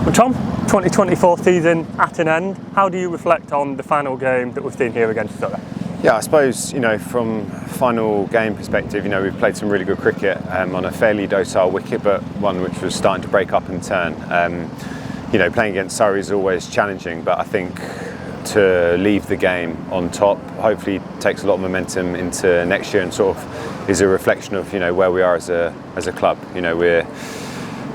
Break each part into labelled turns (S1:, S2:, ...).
S1: Well, Tom, 2024 season at an end. How do you reflect on the final game that we've seen here against Surrey?
S2: Yeah, I suppose, from final game perspective, we've played some really good cricket on a fairly docile wicket, but one which was starting to break up and turn. Playing against Surrey is always challenging, but I think to leave the game on top hopefully takes a lot of momentum into next year and sort of is a reflection of where we are as a club. We're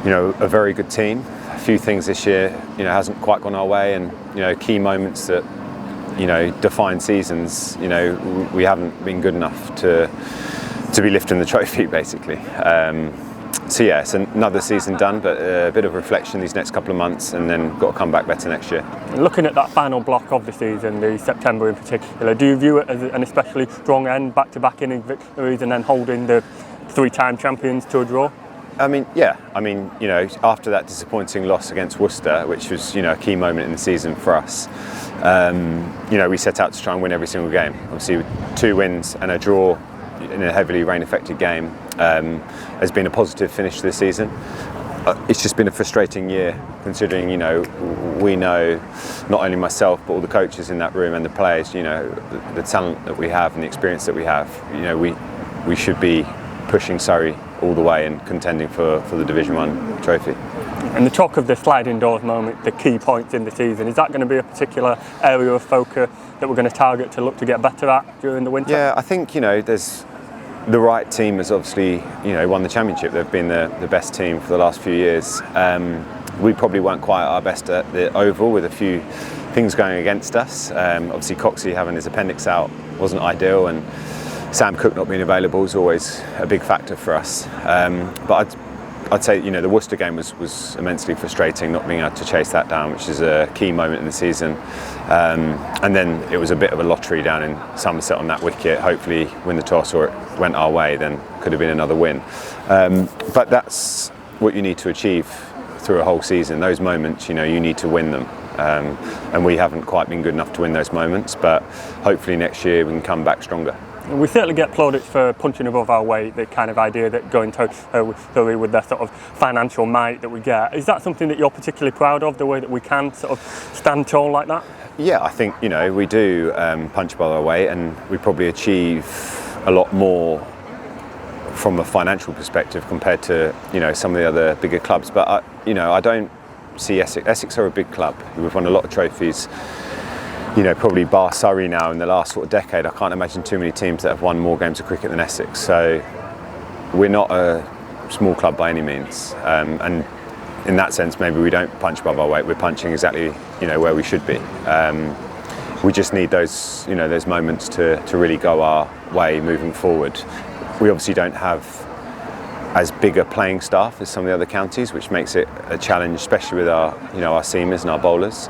S2: a very good team. A few things this year hasn't quite gone our way, and key moments that define seasons, we haven't been good enough to be lifting the trophy, basically. So yeah, it's another season done, but a bit of reflection these next couple of months, and then got to come back better next year.
S1: Looking at that final block of the season, the September in particular, do you view it as an especially strong end, back-to-back inning victories, and then holding the three-time champions to a draw?
S2: After that disappointing loss against Worcester, which was, a key moment in the season for us, we set out to try and win every single game. Obviously, with 2 wins and a draw in a heavily rain-affected game has been a positive finish to the season. It's just been a frustrating year, considering, we know, not only myself, but all the coaches in that room and the players, the talent that we have and the experience that we have, we should be pushing Surrey all the way and contending for the Division 1 trophy.
S1: And the talk of the sliding doors moment, the key points in the season, is that going to be a particular area of focus that we're going to target to look to get better at during the winter?
S2: Yeah, I think, there's the right team has obviously, won the championship. They've been the best team for the last few years. We probably weren't quite at our best at the Oval, with a few things going against us. Obviously, Coxey having his appendix out wasn't ideal, and Sam Cook not being available is always a big factor for us. But I'd say the Worcester game was immensely frustrating, not being able to chase that down, which is a key moment in the season. And then it was a bit of a lottery down in Somerset on that wicket. Hopefully win the toss, or it went our way, then could have been another win. But that's what you need to achieve through a whole season. Those moments, you need to win them. And we haven't quite been good enough to win those moments, but hopefully next year we can come back stronger.
S1: We certainly get plaudits for punching above our weight, the kind of idea that going to with Surrey with their sort of financial might that we get. Is that something that you're particularly proud of, the way that we can sort of stand tall like that? Yeah,
S2: I think, we do punch above our weight, and we probably achieve a lot more from a financial perspective compared to, some of the other bigger clubs. But, I don't see Essex. Essex are a big club. We've won a lot of trophies. Probably bar Surrey now in the last sort of decade. I can't imagine too many teams that have won more games of cricket than Essex. So we're not a small club by any means. And in that sense, maybe we don't punch above our weight. We're punching exactly, where we should be. We just need those, those moments to really go our way moving forward. We obviously don't have as big a playing staff as some of the other counties, which makes it a challenge, especially with our, our seamers and our bowlers.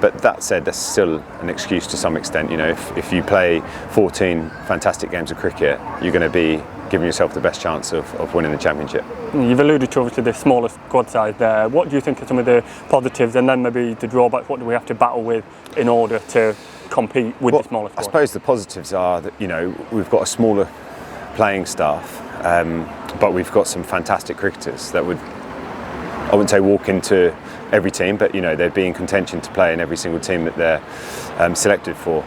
S2: But that said, there's still an excuse to some extent. If you play 14 fantastic games of cricket, you're going to be giving yourself the best chance of winning the championship.
S1: You've alluded to obviously the smaller squad size there. What do you think are some of the positives, and then maybe the drawbacks? What do we have to battle with in order to compete with the smaller squad?
S2: I suppose the positives are that we've got a smaller playing staff. But we've got some fantastic cricketers that would, I wouldn't say walk into every team, but they'd be in contention to play in every single team that they're selected for.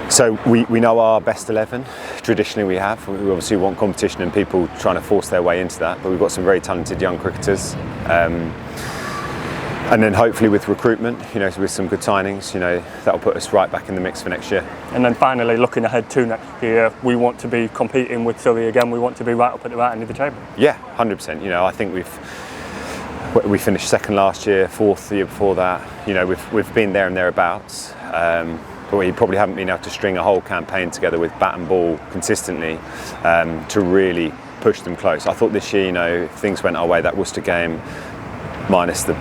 S2: So we know our best 11. Traditionally we have. We obviously want competition and people trying to force their way into that, but we've got some very talented young cricketers. And then hopefully with recruitment, with some good signings, that'll put us right back in the mix for next year.
S1: And then finally, looking ahead to next year, we want to be competing with Surrey again. We want to be right up at the right end of the table. Yeah,
S2: 100%. I think we finished second last year, fourth the year before that. We've been there and thereabouts. But we probably haven't been able to string a whole campaign together with bat and ball consistently to really push them close. I thought this year, if things went our way, that Worcester game, minus the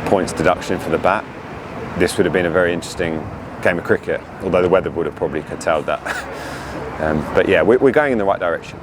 S2: points deduction for the bat, this would have been a very interesting game of cricket, although the weather would have probably curtailed that. But yeah, we're going in the right direction.